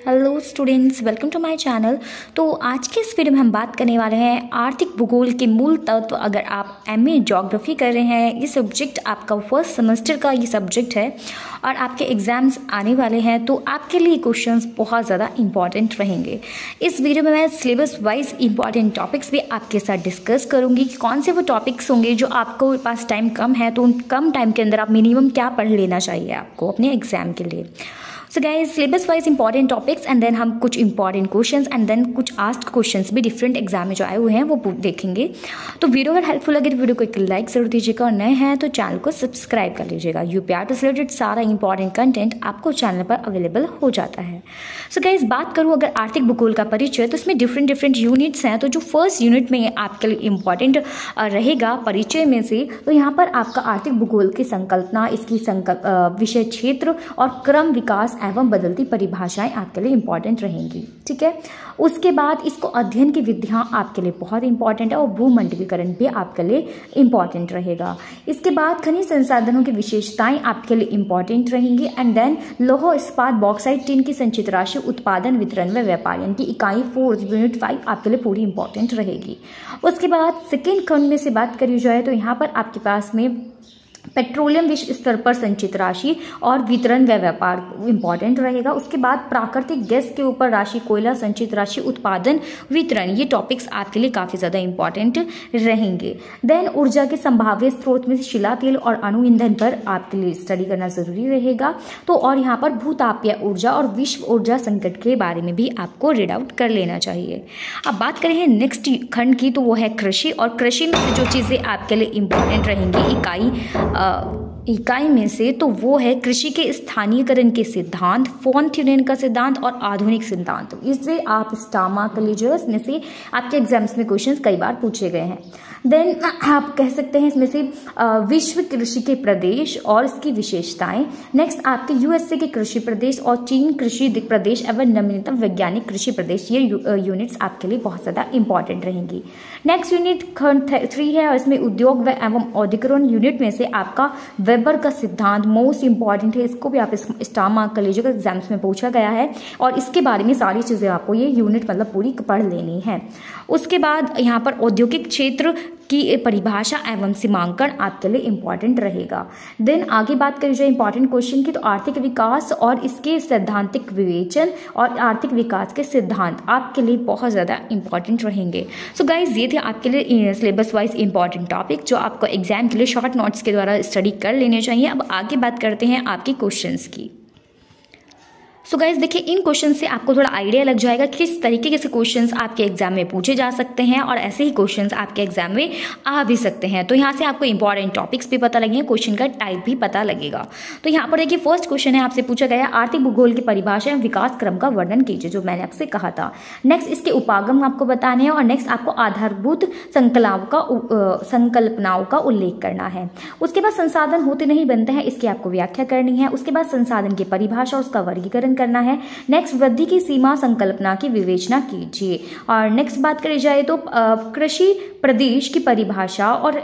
Hello students, welcome to my channel. तो आज के इस वीडियो में हम बात करने वाले हैं आर्थिक भूगोल के मूल तत्व। अगर आप एमए ज्योग्राफी कर रहे हैं, ये सब्जेक्ट आपका फर्स्ट सेमेस्टर का ये सब्जेक्ट है और आपके एग्जाम्स आने वाले हैं, तो आपके लिए क्वेश्चंस बहुत ज़्यादा इंपॉर्टेंट रहेंगे। इस वीडियो में मैं सिलेबस वाइज इंपॉर्टेंट टॉपिक्स भी आपके साथ डिस्कस करूँगी कि कौन से वो टॉपिक्स होंगे जो आपको पास टाइम कम है, तो उन कम टाइम के अंदर आप मिनिमम क्या पढ़ लेना चाहिए आपको अपने एग्जाम के लिए। So guys, syllabus wise important topics and then हम कुछ इंपॉर्टेंट क्वेश्चंस एंड देन कुछ आस्क्ड क्वेश्चंस भी डिफरेंट एग्जाम में जो आए हुए हैं वो देखेंगे। तो वीडियो अगर हेल्पफुल लगे तो वीडियो को एक लाइक जरूर दीजिएगा और नए हैं तो चैनल को सब्सक्राइब कर लीजिएगा। यूपीआर से रिलेटेड सारा इंपॉर्टेंट कंटेंट आपको चैनल पर अवेलेबल हो जाता है। सो गाइज, बात करूँ अगर आर्थिक भूगोल का परिचय, तो इसमें डिफरेंट यूनिट्स हैं। तो जो फर्स्ट यूनिट में आपके लिए इंपॉर्टेंट रहेगा परिचय में से, तो यहाँ पर आपका आर्थिक भूगोल की संकल्पना, इसकी विषय क्षेत्र और क्रम, विकास एवं बदलती परिभाषाएं आपके लिए इंपॉर्टेंट रहेंगी। ठीक है, उसके बाद इसको अध्ययन की विधियां आपके लिए बहुत इंपॉर्टेंट है और भूमंडलीकरण भी आपके लिए इंपॉर्टेंट रहेगा। इसके बाद खनिज संसाधनों की विशेषताएं आपके लिए इंपॉर्टेंट रहेंगी एंड देन लौह इस्पात बॉक्साइट टिन की संचित राशि, उत्पादन, वितरण व व्यापार यानी कि इकाई 4 यूनिट 5 आपके लिए पूरी इंपॉर्टेंट रहेगी। उसके बाद सेकेंड खंड में से बात करी जाए तो यहाँ पर आपके पास में पेट्रोलियम विश्व स्तर पर संचित राशि और वितरण व व्यापार इंपॉर्टेंट रहेगा। उसके बाद प्राकृतिक गैस के ऊपर राशि, कोयला संचित राशि, उत्पादन, वितरण, ये टॉपिक्स आपके लिए काफ़ी ज़्यादा इंपॉर्टेंट रहेंगे। देन ऊर्जा के संभाव्य स्रोत में शिला तेल और अणु ईंधन पर आपके लिए स्टडी करना जरूरी रहेगा। तो और यहाँ पर भूतापीय ऊर्जा और विश्व ऊर्जा संकट के बारे में भी आपको रीड आउट कर लेना चाहिए। अब बात करें हैं नेक्स्ट खंड की, तो वो है कृषि। और कृषि में जो चीज़ें आपके लिए इंपॉर्टेंट रहेंगी इकाई में से, तो वो है कृषि के स्थानीयकरण के सिद्धांत, फोन थ्योरम का सिद्धांत और आधुनिक सिद्धांत। इससे आप स्टामा कर लीजिएगा, इसमें से आपके एग्जाम्स में क्वेश्चंस कई बार पूछे गए हैं। देन आप कह सकते हैं इसमें से विश्व कृषि के प्रदेश और इसकी विशेषताएं। नेक्स्ट आपके यूएसए के कृषि प्रदेश और चीन कृषि प्रदेश एवं नवीनतम वैज्ञानिक कृषि प्रदेश, ये यूनिट्स आपके लिए बहुत ज़्यादा इंपॉर्टेंट रहेंगी। नेक्स्ट यूनिट खंड 3 है और इसमें उद्योग व एवं औद्योगिकरण यूनिट में से आपका वेबर का सिद्धांत मोस्ट इंपॉर्टेंट है। इसको भी आप स्टार मार्क कर लीजिएगा, एग्जाम्स में पूछा गया है और इसके बारे में सारी चीज़ें आपको ये यूनिट मतलब पूरी पढ़ लेनी है। उसके बाद यहाँ पर औद्योगिक क्षेत्र की परिभाषा एवं सीमांकन आपके लिए इंपॉर्टेंट रहेगा। देन आगे बात करी जाए इंपॉर्टेंट क्वेश्चन की, तो आर्थिक विकास और इसके सैद्धांतिक विवेचन और आर्थिक विकास के सिद्धांत आपके लिए बहुत ज़्यादा इंपॉर्टेंट रहेंगे। सो गाइज, ये थे आपके लिए सिलेबस वाइज इंपॉर्टेंट टॉपिक जो आपको एग्जाम के लिए शॉर्ट नोट्स के द्वारा स्टडी कर लेने चाहिए। अब आगे बात करते हैं आपके क्वेश्चंस की। सो गाइज देखिए, इन क्वेश्चन से आपको थोड़ा आइडिया लग जाएगा कि किस तरीके के क्वेश्चंस आपके एग्जाम में पूछे जा सकते हैं और ऐसे ही क्वेश्चंस आपके एग्जाम में आ भी सकते हैं। तो यहाँ से आपको इंपॉर्टेंट टॉपिक्स भी पता लगेंगे, क्वेश्चन का टाइप भी पता लगेगा। तो यहाँ पर देखिए, फर्स्ट क्वेश्चन है, आपसे पूछा गया आर्थिक भूगोल की परिभाषा एवं विकास क्रम का वर्णन कीजिए, जो मैंने आपसे कहा था। नेक्स्ट इसके उपागम आपको बताने हैं और नेक्स्ट आपको आधारभूत संकल्पनाओं का उल्लेख करना है। उसके बाद संसाधन होते नहीं बनते हैं, इसकी आपको व्याख्या करनी है। उसके बाद संसाधन की परिभाषा, उसका वर्गीकरण करना है। नेक्स्ट वृद्धि की सीमा संकल्पना की विवेचना कीजिए। और नेक्स्ट बात करी जाए तो कृषि प्रदेश की परिभाषा और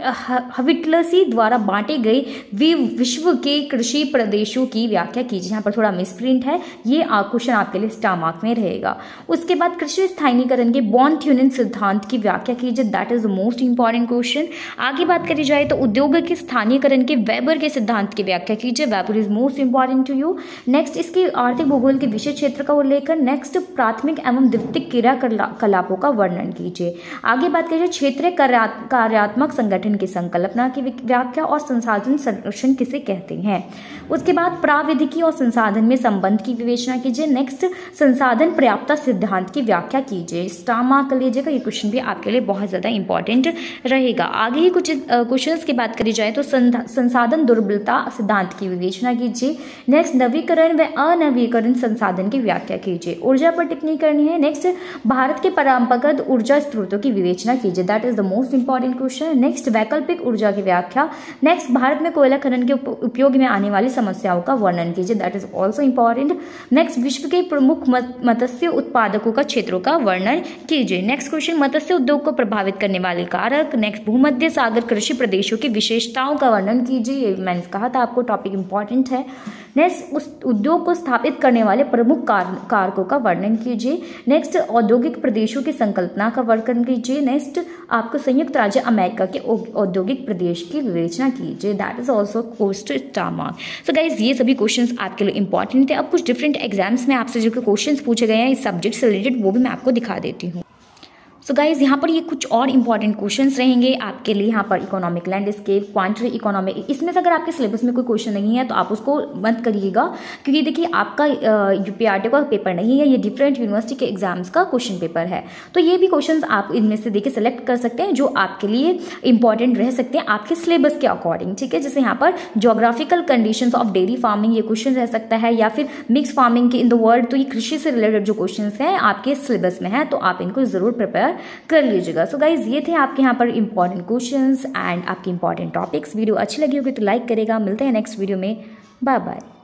हविटलसी द्वारा बांटे गए विश्व के कृषि प्रदेशों की व्याख्या कीजिए। यहाँ पर थोड़ा मिसप्रिंट है, ये क्वेश्चन आपके लिए स्टार मार्क में रहेगा। उसके बाद कृषि स्थानीयकरण के बॉन थ्योरम सिद्धांत की व्याख्या कीजिए, that is the most important question. आगे बात करी जाए तो उद्योग के स्थानीयकरण के वेबर के सिद्धांत की व्याख्या कीजिए, Weber is most important to you. Next इसकी आर्थिक भूगोल के विषय क्षेत्र का उल्लेखन। नेक्स्ट प्राथमिक एवं द्वितीयक क्रियाकलापों का वर्णन कीजिए। आगे बात करिए क्षेत्रीय कार्यात्मक संगठन की संकल्पना की व्याख्या और संसाधन संरक्षण किसे कहते हैं। उसके बाद प्राविधिकी और संसाधन में संबंध की विवेचना कीजिए। नेक्स्ट संसाधन पर्याप्तता सिद्धांत की व्याख्या कीजिए, स्टार मार्क कर लीजिएगा, ये क्वेश्चन भी आपके लिए बहुत ज्यादा इंपॉर्टेंट रहेगा। आगे ही कुछ क्वेश्चंस की बात करी जाए तो संसाधन दुर्बलता सिद्धांत की विवेचना कीजिए। नेक्स्ट नवीकरण व अनवीकरण संसाधन की व्याख्या कीजिए, ऊर्जा पर टिप्पणी करनी है। नेक्स्ट भारत के परंपरागत ऊर्जा स्रोतों की विवेचना कीजिए, that is the most important question. Next वैकल्पिक ऊर्जा की व्याख्या। नेक्स्ट भारत में कोयला खनन के उपयोग में आने वाली समस्याओं का वर्णन कीजिए, that is also important. Next विश्व के प्रमुख मत्स्य उत्पादकों का क्षेत्रों का वर्णन कीजिए। नेक्स्ट क्वेश्चन मत्स्य उद्योग को प्रभावित करने वाले कारक। नेक्स्ट भूमध्य सागर कृषि प्रदेशों की विशेषताओं का वर्णन कीजिए, मैंने कहा था आपको टॉपिक इंपॉर्टेंट है। नेक्स्ट, उस उद्योग को स्थापित करने वाले प्रमुख कारकों का वर्णन कीजिए। नेक्स्ट, औद्योगिक प्रदेशों की संकल्पना का वर्णन कीजिए। नेक्स्ट, आपको संयुक्त राज्य अमेरिका के औद्योगिक प्रदेश की विवेचना कीजिए। That is also post star mark. So guys, ये सभी क्वेश्चंस आपके लिए इंपॉर्टेंट थे। अब कुछ डिफरेंट एग्जाम्स में आपसे जो क्वेश्चंस पूछे गए हैं इस सब्जेक्ट से रिलेटेड, वो भी मैं आपको दिखा देती हूँ। सो गाइज, यहाँ पर ये कुछ और इंपॉर्टेंट क्वेश्चंस रहेंगे आपके लिए। यहाँ पर इकोनॉमिक लैंडस्केप, क्वांटरी इकोनॉमिक, इसमें से अगर आपके सिलेबस में कोई क्वेश्चन नहीं है तो आप उसको मत करिएगा, क्योंकि देखिए आपका यूपीआरटी का पेपर नहीं है, ये डिफरेंट यूनिवर्सिटी के एग्जाम्स का क्वेश्चन पेपर है। तो ये भी क्वेश्चन आप इनमें से देखिए सेलेक्ट कर सकते हैं जो आपके लिए इंपॉर्टेंट रह सकते हैं आपके सिलेबस के अकॉर्डिंग, ठीक है। जैसे यहाँ पर geographical conditions of dairy farming, ये क्वेश्चन रह सकता है, या फिर मिक्स फार्मिंग के इन द वर्ल्ड। तो ये कृषि से रिलेटेड जो क्वेश्चन हैं आपके सिलेबस में है, तो आप इनको जरूर प्रिपेयर कर लीजिएगा। सो गाइज, ये थे आपके यहाँ पर इंपॉर्टेंट क्वेश्चंस एंड आपके इंपॉर्टेंट टॉपिक्स। वीडियो अच्छी लगी होगी तो लाइक करेगा। मिलते हैं नेक्स्ट वीडियो में। Bye bye.